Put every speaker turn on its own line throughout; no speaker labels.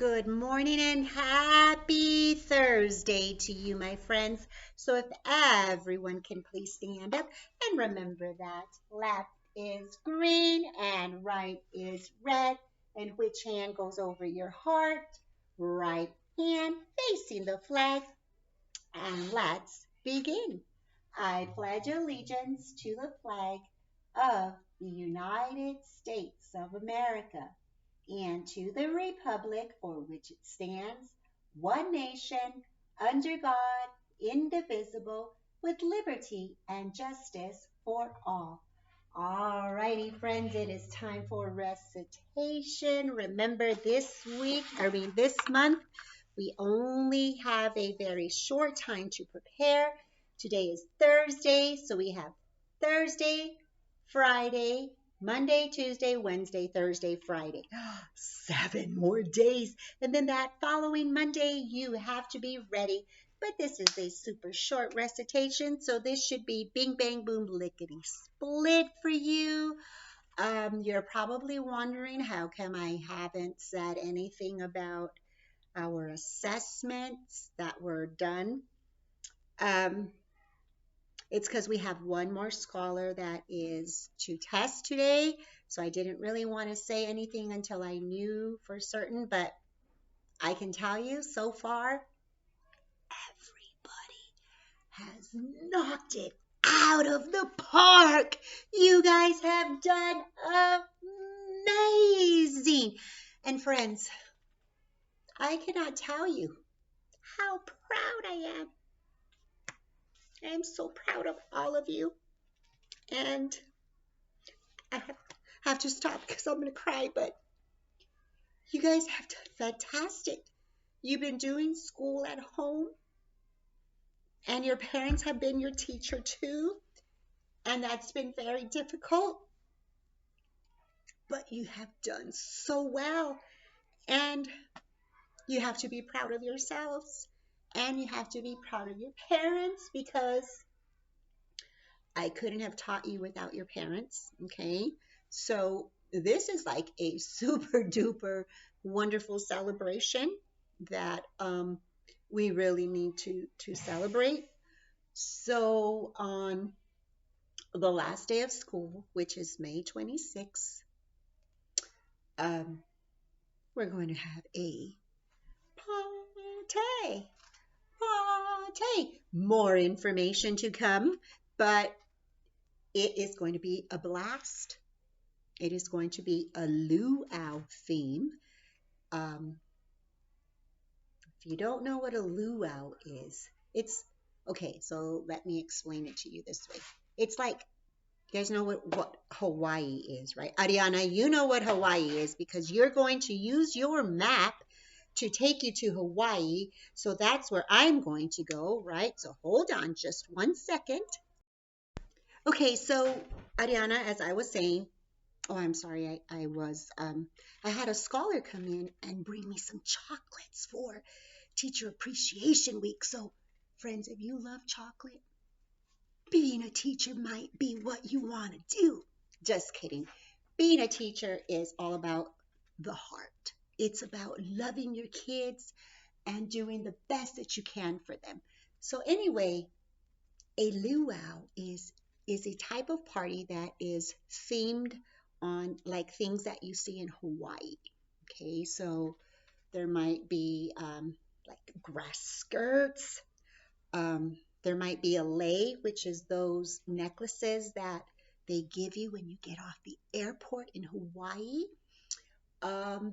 Good morning and happy Thursday to you, my friends. So, if everyone can please stand up and remember that left is green and right is red, and which hand goes over your heart? Right hand facing the flag. And let's begin. I pledge allegiance to the flag of the United States of America and to the republic for which it stands, one nation, under God, indivisible, with liberty and justice for all. All righty, friends, it is time for recitation. Remember, this month, we only have a very short time to prepare. Today is Thursday, so we have Thursday, Friday, Monday, Tuesday, Wednesday, Thursday, Friday. 7 more days. And then that following Monday, you have to be ready. But this is a super short recitation, so this should be bing, bang, boom, lickety split for you. You're probably wondering how come I haven't said anything about our assessments that were done. Um, it's because we have one more scholar that is to test today. So I didn't really want to say anything until I knew for certain, but I can tell you so far, everybody has knocked it out of the park. You guys have done amazing. And friends, I cannot tell you how proud I am. I am so proud of all of you. And I have to stop because I'm going to cry, but you guys have done fantastic. You've been doing school at home, and your parents have been your teacher too, and that's been very difficult. But you have done so well, and you have to be proud of yourselves, and you have to be proud of your parents because I couldn't have taught you without your parents, okay? So this is like a super duper wonderful celebration that we really need to celebrate. So on the last day of school, which is May 26th, um, we're going to have a party. Party. More information to come, but it is going to be a blast. It is going to be a luau theme. If you don't know what a luau is, it's okay. So let me explain it to you this way. It's like you guys know what Hawaii is, right? Ariana, you know what Hawaii is because you're going to use your map to take you to Hawaii. So that's where I'm going to go, right? So hold on just 1 second. Okay, so Ariana, as I was saying, oh, I'm sorry, I had a scholar come in and bring me some chocolates for Teacher Appreciation Week. So, friends, if you love chocolate, being a teacher might be what you want to do. Just kidding. Being a teacher is all about the heart. It's about loving your kids and doing the best that you can for them. So anyway, a luau is a type of party that is themed on like things that you see in Hawaii. Okay, so there might be like grass skirts. There might be a lei, which is those necklaces that they give you when you get off the airport in Hawaii.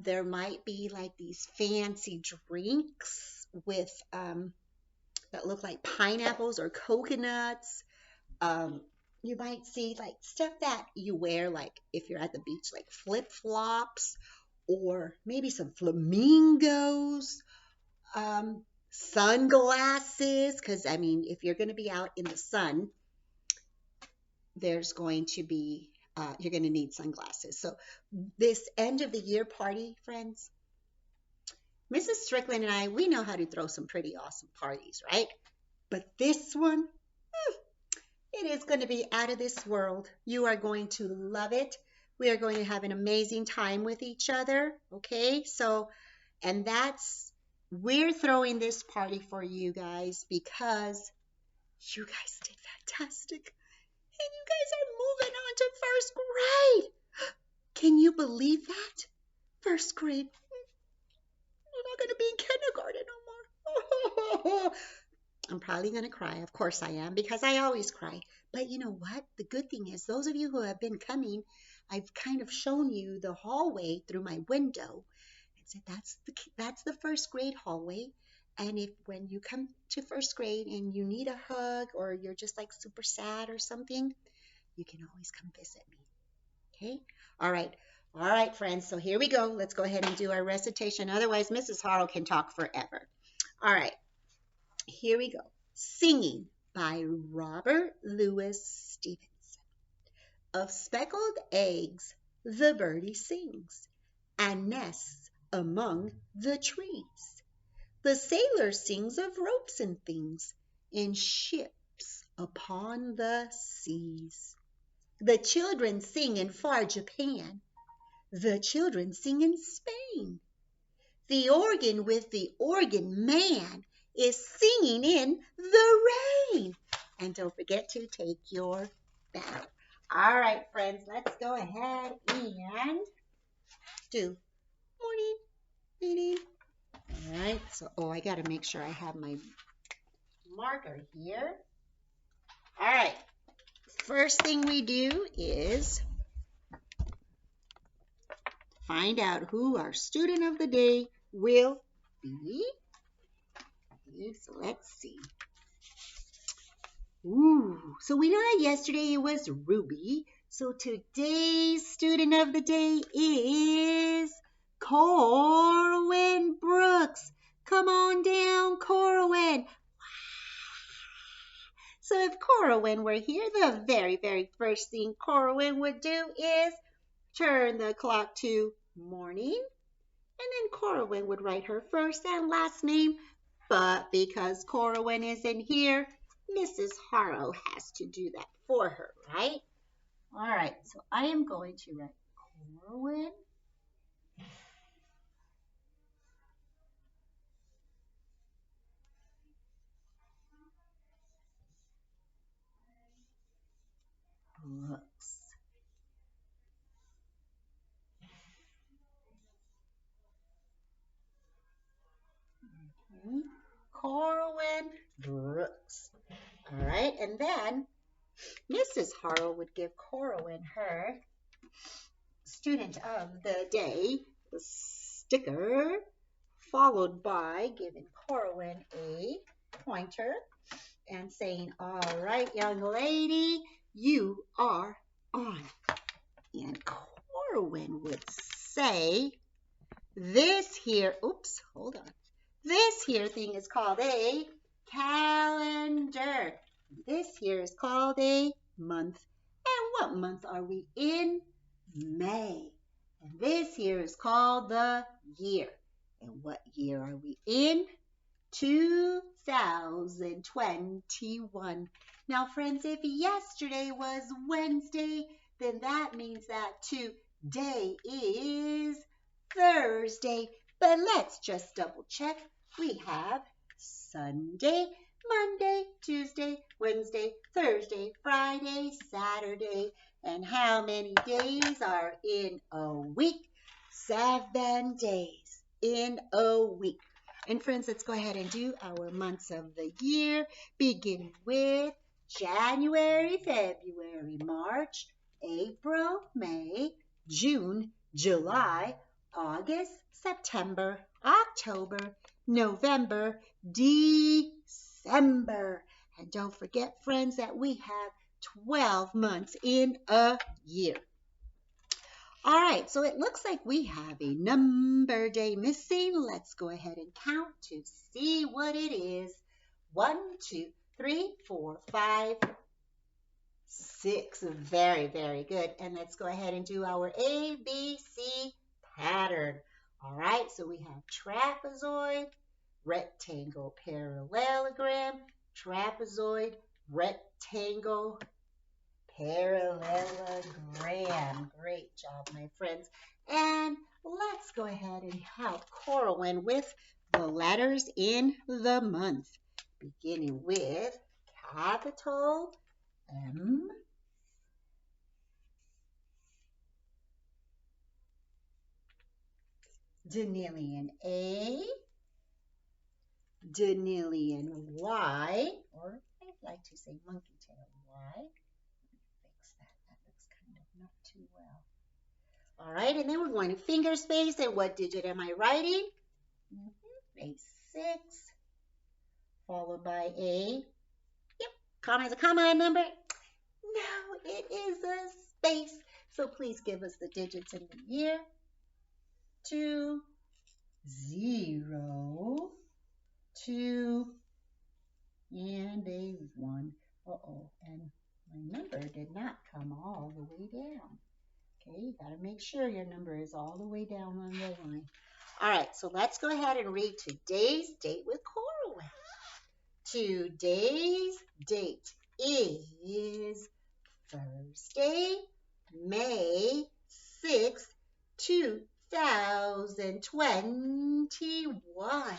There might be like these fancy drinks with that look like pineapples or coconuts. You might see like stuff that you wear, like if you're at the beach, like flip flops or maybe some flamingos, sunglasses. Because I mean, if you're going to be out in the sun, there's going to be you're going to need sunglasses. So this end of the year party, friends, Mrs. Strickland and I, we know how to throw some pretty awesome parties, right? But this one, it is going to be out of this world. You are going to love it. We are going to have an amazing time with each other. Okay, so And we're throwing this party for you guys because you guys did fantastic. And you guys are moving on to first grade. Can you believe that? First grade. You're not going to be in kindergarten no more. I'm probably going to cry. Of course I am, because I always cry. But you know what? The good thing is, those of you who have been coming, I've kind of shown you the hallway through my window. And said that's the first grade hallway. And if when you come to first grade and you need a hug or you're just like super sad or something, you can always come visit me. Okay? All right. All right, friends. So here we go. Let's go ahead and do our recitation. Otherwise, Mrs. Harrell can talk forever. All right. Here we go. Singing by Robert Louis Stevenson. Of speckled eggs the birdie sings, and nests among the trees. The sailor sings of ropes and things in ships upon the seas. The children sing in far Japan. The children sing in Spain. The organ with the organ man is singing in the rain. And don't forget to take your bow. All right, friends, let's go ahead and do morning meeting. All right, so, I got to make sure I have my marker here. All right, first thing we do is find out who our student of the day will be. So let's see. So we know that yesterday it was Ruby. So today's student of the day is Corwin Brooks. Come on down, Corwin. So if Corwin were here, the very, very first thing Corwin would do is turn the clock to morning. And then Corwin would write her first and last name. But because Corwin isn't here, Mrs. Harrow has to do that for her, right? All right, so I am going to write Corwin Brooks. Okay. Corwin Brooks. All right, and then Mrs. Harrow would give Corwin her student of the day sticker, followed by giving Corwin a pointer and saying, all right, young lady, you are on. And Corwin would say, this here, oops, hold on. This here thing is called a calendar. This here is called a month. And what month are we in? May. And this here is called the year. And what year are we in? 2021. Now, friends, if yesterday was Wednesday, then that means that today is Thursday. But let's just double check. We have Sunday, Monday, Tuesday, Wednesday, Thursday, Friday, Saturday. And how many days are in a week? 7 days in a week. And friends, let's go ahead and do our months of the year, beginning with January, February, March, April, May, June, July, August, September, October, November, December. And don't forget, friends, that we have 12 months in a year. All right, so it looks like we have a number day missing. Let's go ahead and count to see what it is. 1, 2, 3, 4, 5, 6. Very, very good. And let's go ahead and do our ABC pattern. All right, so we have trapezoid, rectangle, parallelogram, trapezoid, rectangle, parallelogram. Great job, my friends. And let's go ahead and help Corwin with the letters in the month, beginning with capital M, Danilian A, Danilian Y, or I'd like to say monkey tail Y. Fix that. That looks kind of not too well. All right, and then we're going to finger space. And what digit am I writing? A 6, followed by a, yep, comma is a comma number. No, it is a space. So please give us the digits in the year. 2, 0, 2, and a 1. Uh-oh, and my number did not come all the way down. Okay, you got to make sure your number is all the way down on the line. All right, so let's go ahead and read today's date with Corwin. Today's date is Thursday, May 6th, 2021.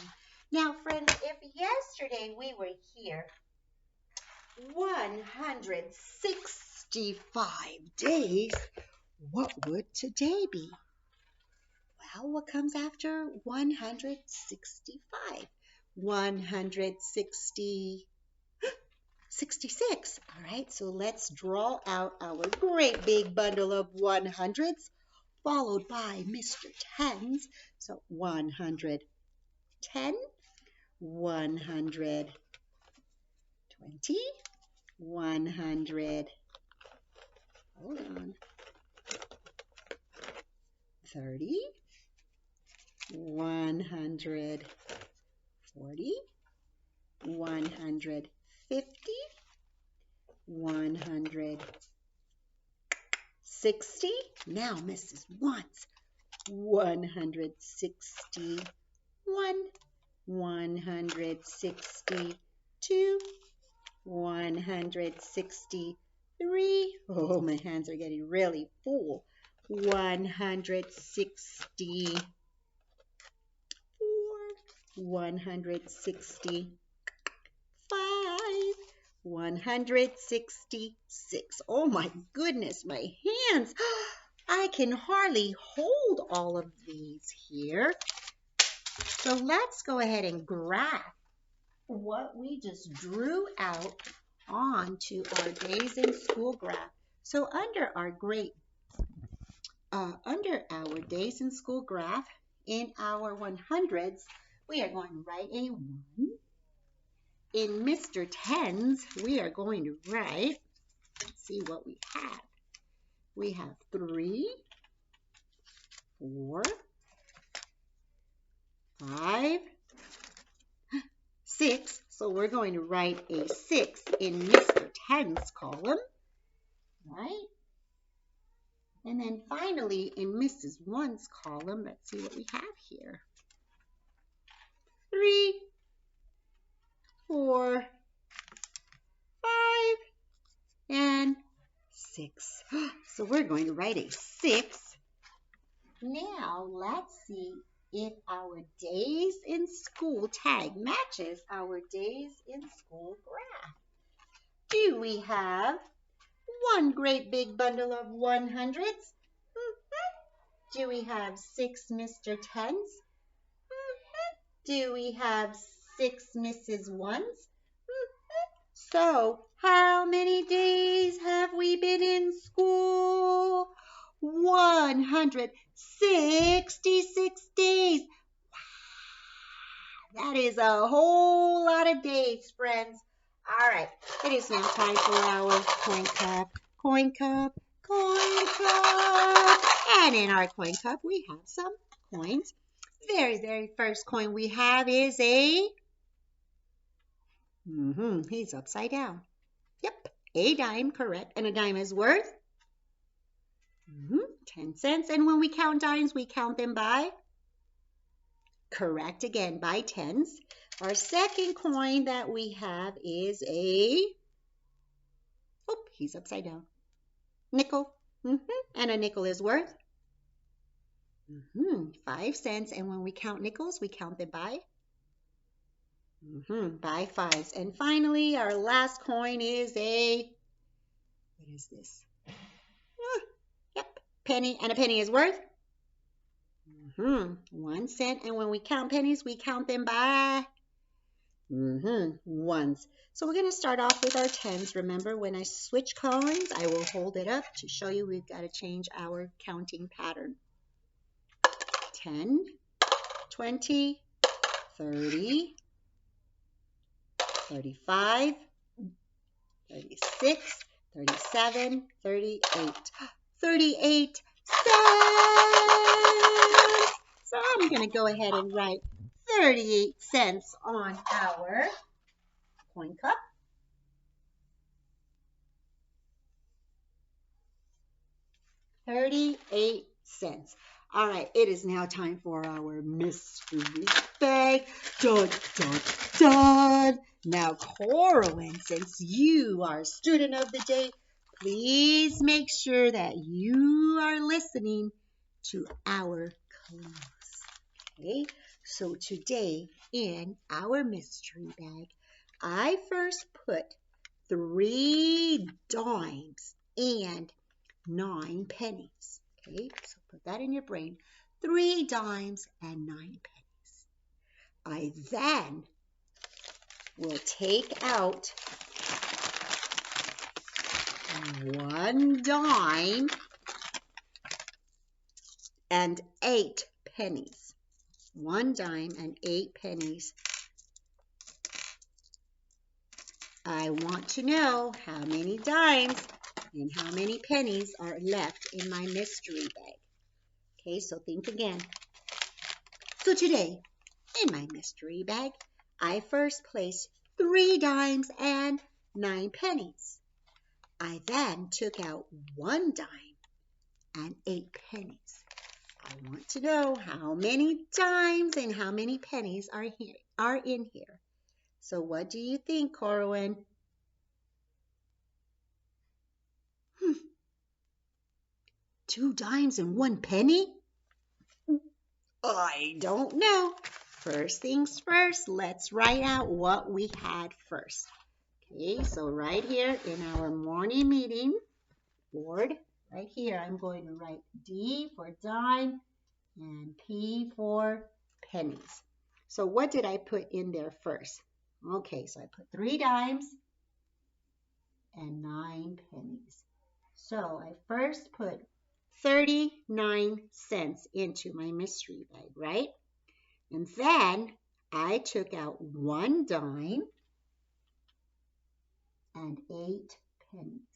Now, friends, if yesterday we were here 165 days, what would today be? Well, what comes after 165? 166. All right, so let's draw out our great big bundle of 100s, followed by Mr. Tens. So 110, 120, 100, hold on, 30, 140, 150, 160. Now Mrs. Wants 161, 162, 163. Oh, my hands are getting really full. 164, 165, 166. Oh my goodness, my hands. I can hardly hold all of these here. So let's go ahead and graph what we just drew out onto our days in school graph. So under our days in school graph, in our 100s, we are going to write a 1. In Mr. Tens, we are going to write, let's see what we have. We have 3, 4, 5, 6. So we're going to write a 6 in Mr. Tens column, right? And then finally in Mrs. One's column, let's see what we have here. 3, 4, 5, and 6. So we're going to write a 6. Now let's see if our days in school tag matches our days in school graph. Do we have one great big bundle of 100s? Do we have 6 Mr. Tens? Do we have 6 Mrs. Ones? So, how many days have we been in school? 166 days. Wow, that is a whole lot of days, friends. All right, it is now time for our coin cup. Coin cup, coin cup. And in our coin cup, we have some coins. Very first coin we have is a, he's upside down. Yep, a dime, correct. And a dime is worth 10 cents. And when we count dimes, we count them by, correct again, by tens. Our second coin that we have is a, he's upside down, nickel. And a nickel is worth 5 cents. And when we count nickels, we count them by fives. And finally, our last coin is what is this? Yep, penny. And a penny is worth 1 cent. And when we count pennies, we count them by ones. So we're going to start off with our tens. Remember, when I switch coins, I will hold it up to show you we've got to change our counting pattern. 10, 20, 30, 35, 36, 37, 38. 38 cents. So I'm going to go ahead and write 38 cents on our coin cup. $38. All right, it is now time for our mystery bag. Dun, dun, dun. Now, Corwin, since you are student of the day, please make sure that you are listening to our clues. Okay, so today in our mystery bag, I first put 3 dimes and 9 pennies. Okay, so put that in your brain. 3 dimes and 9 pennies. I then will take out 1 dime and 8 pennies. 1 dime and 8 pennies. I want to know how many dimes and how many pennies are left in my mystery bag. Okay, so think again. So today, in my mystery bag, I first placed 3 dimes and 9 pennies. I then took out 1 dime and 8 pennies. I want to know how many dimes and how many pennies are in here. So what do you think, Corwin? 2 dimes and 1 penny? I don't know. First things first, let's write out what we had first. Okay, so right here in our morning meeting board, right here, I'm going to write D for dime and P for pennies. So what did I put in there first? Okay, so I put 3 dimes and 9 pennies. So I first put 39 cents into my mystery bag, right? And then I took out 1 dime and 8 pennies.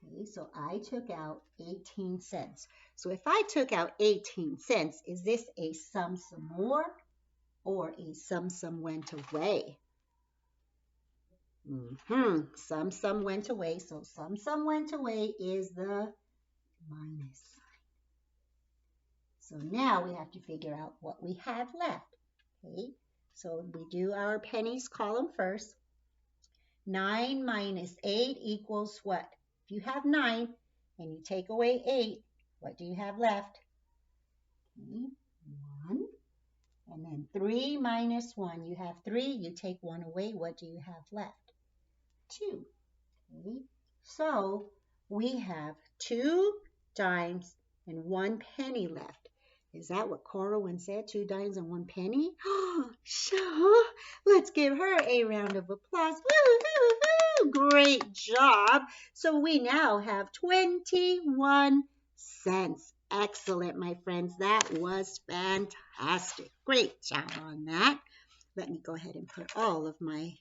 Okay, so I took out 18 cents. So if I took out 18 cents, is this a some more or a some went away? Some went away. So some went away is the minus sign. So now we have to figure out what we have left. Okay, so we do our pennies column first. 9 minus 8 equals what? If you have 9 and you take away 8, what do you have left? Okay, 1. And then 3 minus 1, you have 3. You take 1 away, what do you have left? 2. Okay, so we have 2 dimes and 1 penny left. Is that what Corwin said? 2 dimes and 1 penny? Sure. Let's give her a round of applause. Woo-hoo-hoo! Great job. So we now have 21 cents. Excellent, my friends. That was fantastic. Great job on that. Let me go ahead and put all of my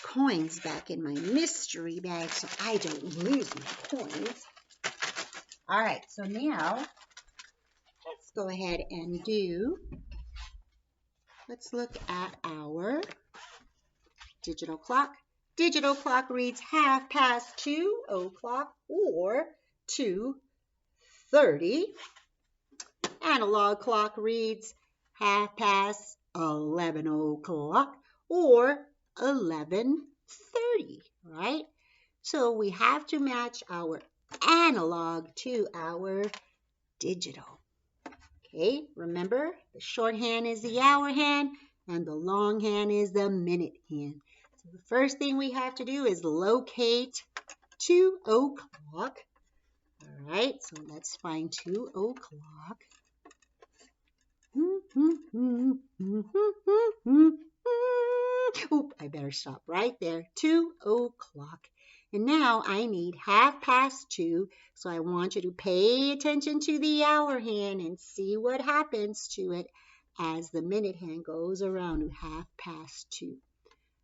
coins back in my mystery bag so I don't lose my coins. All right, so now let's go ahead and let's look at our digital clock. Digital clock reads 2 o'clock or 2:30. Analog clock reads 11 o'clock or 11:30, right? So we have to match our analog to our digital. Okay, remember the shorthand is the hour hand and the longhand is the minute hand. So the first thing we have to do is locate 2 o'clock. All right, so let's find 2 o'clock. Oop, I better stop right there. 2 o'clock. And now I need 2:30, so I want you to pay attention to the hour hand and see what happens to it as the minute hand goes around to 2:30.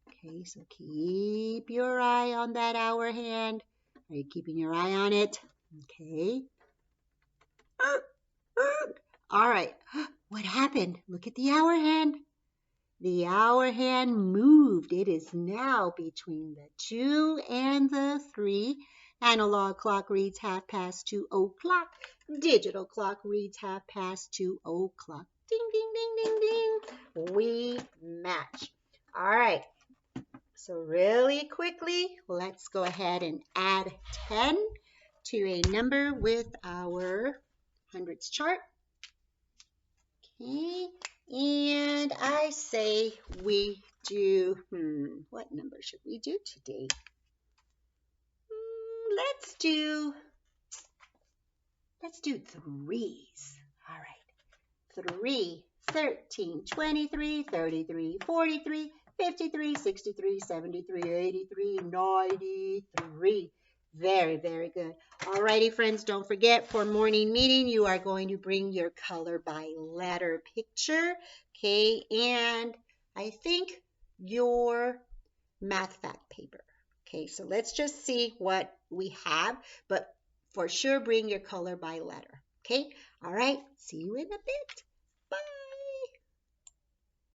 Okay, so keep your eye on that hour hand. Are you keeping your eye on it? Okay. All right. What happened? Look at the hour hand. The hour hand moved. It is now between the 2 and the 3. Analog clock reads 2:30 o'clock. Digital clock reads 2:30 o'clock. Ding, ding, ding, ding, ding. We match. All right. So really quickly, let's go ahead and add 10 to a number with our hundreds chart. Okay. And I say we do, what number should we do today? Let's do 3s. All right. 3, 13, 23, 33, 43, 53, 63, 73, 83, 93. Very, very good. All righty, friends, don't forget for morning meeting, you are going to bring your color by letter picture, okay, and I think your math fact paper. Okay, so let's just see what we have, but for sure bring your color by letter, okay? All right, see you in a bit.